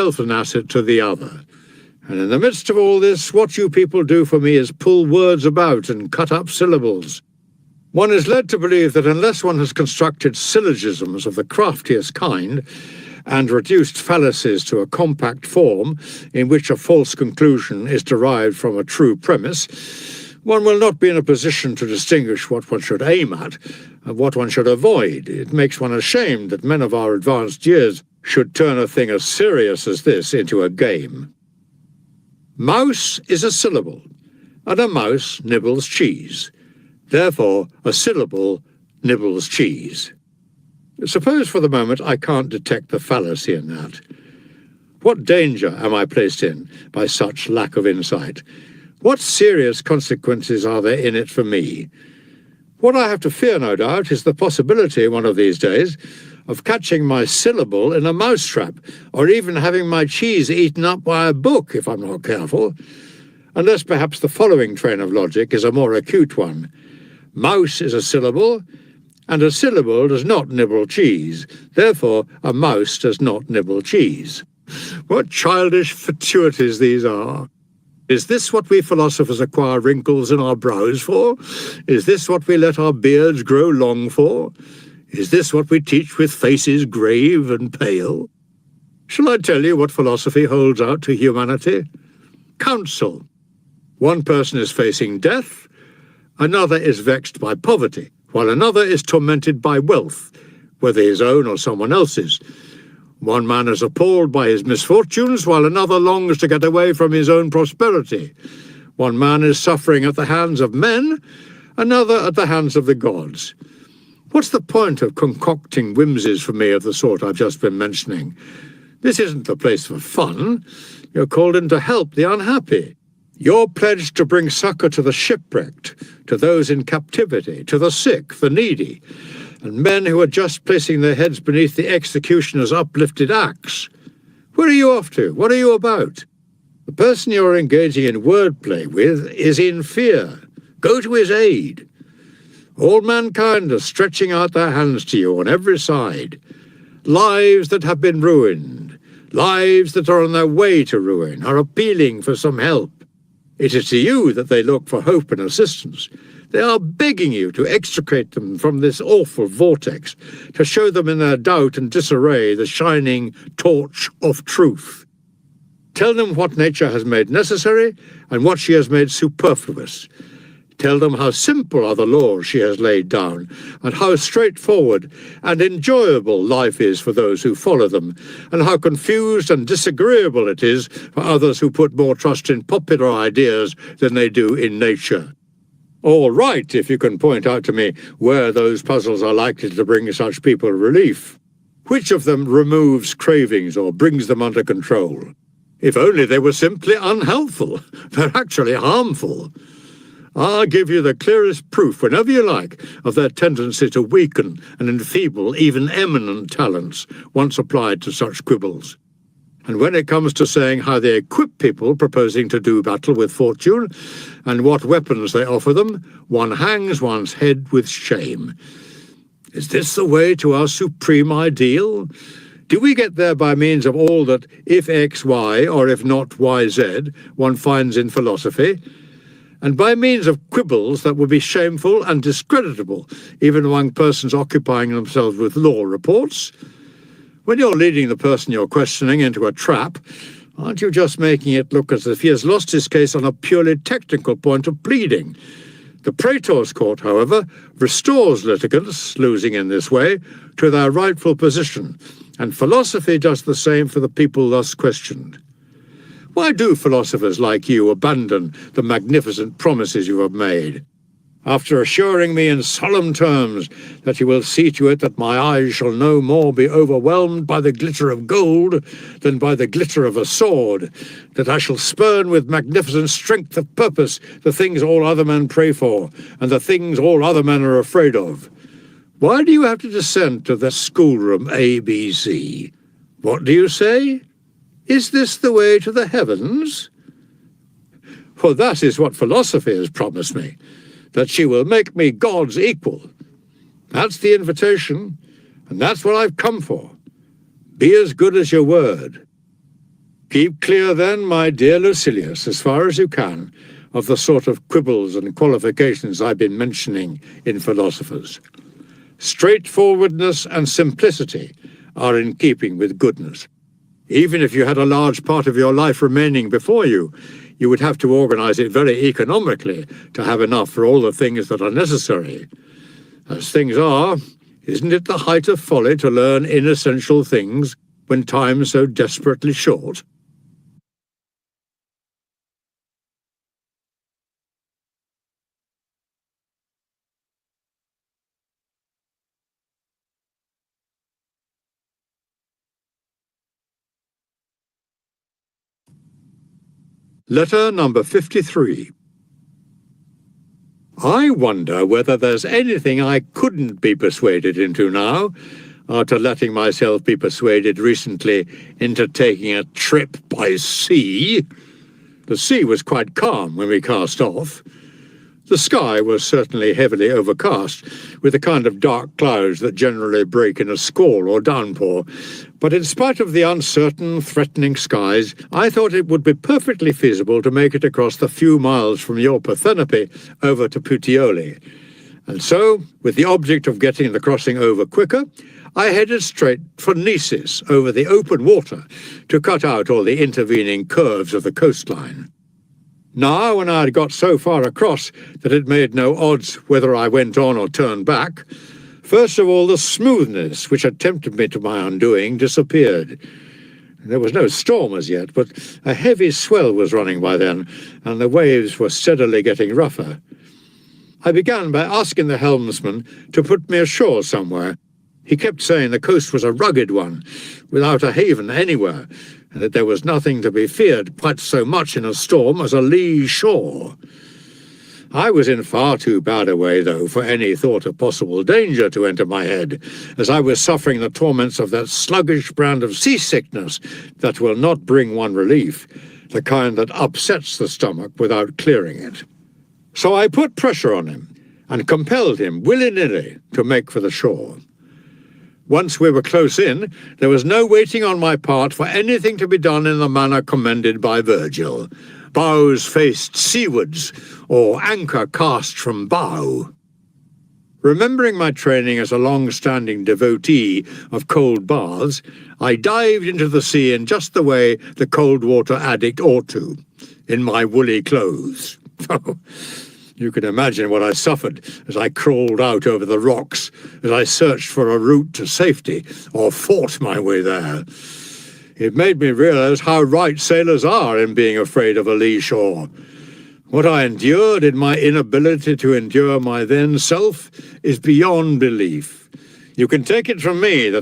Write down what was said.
myself an asset to the other. And in the midst of all this, what you people do for me is pull words about and cut up syllables. One is led to believe that unless one has constructed syllogisms of the craftiest kind and reduced fallacies to a compact form in which a false conclusion is derived from a true premise, one will not be in a position to distinguish what one should aim at and what one should avoid. It makes one ashamed that men of our advanced years should turn a thing as serious as this into a game. Mouse is a syllable, and a mouse nibbles cheese. Therefore, a syllable nibbles cheese. Suppose for the moment I can't detect the fallacy in that. What danger am I placed in by such lack of insight? What serious consequences are there in it for me? What I have to fear, no doubt, is the possibility one of these days of catching my syllable in a mousetrap, or even having my cheese eaten up by a book if I'm not careful, unless perhaps the following train of logic is a more acute one. Mouse is a syllable, and a syllable does not nibble cheese. Therefore, a mouse does not nibble cheese. What childish fatuities these are! Is this what we philosophers acquire wrinkles in our brows for? Is this what we let our beards grow long for? Is this what we teach with faces grave and pale? Shall I tell you what philosophy holds out to humanity? Counsel. One person is facing death, another is vexed by poverty, while another is tormented by wealth, whether his own or someone else's. One man is appalled by his misfortunes, while another longs to get away from his own prosperity. One man is suffering at the hands of men, another at the hands of the gods. What's the point of concocting whimsies for me of the sort I've just been mentioning? This isn't the place for fun. You're called in to help the unhappy. You're pledged to bring succor to the shipwrecked, to those in captivity, to the sick, the needy, and men who are just placing their heads beneath the executioner's uplifted axe. Where are you off to? What are you about? The person you're engaging in wordplay with is in fear. Go to his aid. All mankind are stretching out their hands to you on every side. Lives that have been ruined, lives that are on their way to ruin, are appealing for some help. It is to you that they look for hope and assistance. They are begging you to extricate them from this awful vortex, to show them in their doubt and disarray the shining torch of truth. Tell them what nature has made necessary and what she has made superfluous. Tell them how simple are the laws she has laid down, and how straightforward and enjoyable life is for those who follow them, and how confused and disagreeable it is for others who put more trust in popular ideas than they do in nature. All right, if you can point out to me where those puzzles are likely to bring such people relief. Which of them removes cravings or brings them under control? If only they were simply unhelpful. They're actually harmful. I'll give you the clearest proof whenever you like of their tendency to weaken and enfeeble even eminent talents once applied to such quibbles. And when it comes to saying how they equip people proposing to do battle with fortune and what weapons they offer them, one hangs one's head with shame. Is this the way to our supreme ideal? Do we get there by means of all that, if X, Y, or if not Y, Z, one finds in philosophy, and by means of quibbles that would be shameful and discreditable, even among persons occupying themselves with law reports? When you're leading the person you're questioning into a trap, aren't you just making it look as if he has lost his case on a purely technical point of pleading? The praetor's court, however, restores litigants, losing in this way, to their rightful position, and philosophy does the same for the people thus questioned. Why do philosophers like you abandon the magnificent promises you have made? After assuring me in solemn terms that you will see to it that my eyes shall no more be overwhelmed by the glitter of gold than by the glitter of a sword, that I shall spurn with magnificent strength of purpose the things all other men pray for, and the things all other men are afraid of. Why do you have to descend to the schoolroom ABC? What do you say? Is this the way to the heavens? For that is what philosophy has promised me, that she will make me God's equal. That's the invitation, and that's what I've come for. Be as good as your word. Keep clear then, my dear Lucilius, as far as you can, of the sort of quibbles and qualifications I've been mentioning in philosophers. Straightforwardness and simplicity are in keeping with goodness. Even if you had a large part of your life remaining before you, you would have to organize it very economically to have enough for all the things that are necessary. As things are, isn't it the height of folly to learn inessential things when time's so desperately short? Letter number 53. I wonder whether there's anything I couldn't be persuaded into now, after letting myself be persuaded recently into taking a trip by sea. The sea was quite calm when we cast off. The sky was certainly heavily overcast, with the kind of dark clouds that generally break in a squall or downpour. But in spite of the uncertain, threatening skies, I thought it would be perfectly feasible to make it across the few miles from your Parthenope over to Puteoli. And so, with the object of getting the crossing over quicker, I headed straight for Nisus over the open water to cut out all the intervening curves of the coastline. Now, when I had got so far across that it made no odds whether I went on or turned back, first of all the smoothness which had tempted me to my undoing disappeared. There was no storm as yet, but a heavy swell was running by then, and the waves were steadily getting rougher. I began by asking the helmsman to put me ashore somewhere. He kept saying the coast was a rugged one, without a haven anywhere, and that there was nothing to be feared quite so much in a storm as a lee shore. I was in far too bad a way, though, for any thought of possible danger to enter my head, as I was suffering the torments of that sluggish brand of seasickness that will not bring one relief, the kind that upsets the stomach without clearing it. So I put pressure on him, and compelled him willy-nilly to make for the shore. Once we were close in, there was no waiting on my part for anything to be done in the manner commended by Virgil. Bows faced seawards, or anchor cast from bow. Remembering my training as a long-standing devotee of cold baths, I dived into the sea in just the way the cold water addict ought to, in my woolly clothes. You can imagine what I suffered as I crawled out over the rocks, as I searched for a route to safety, or fought my way there. It made me realize how right sailors are in being afraid of a lee shore. What I endured in my inability to endure my then self is beyond belief. You can take it from me that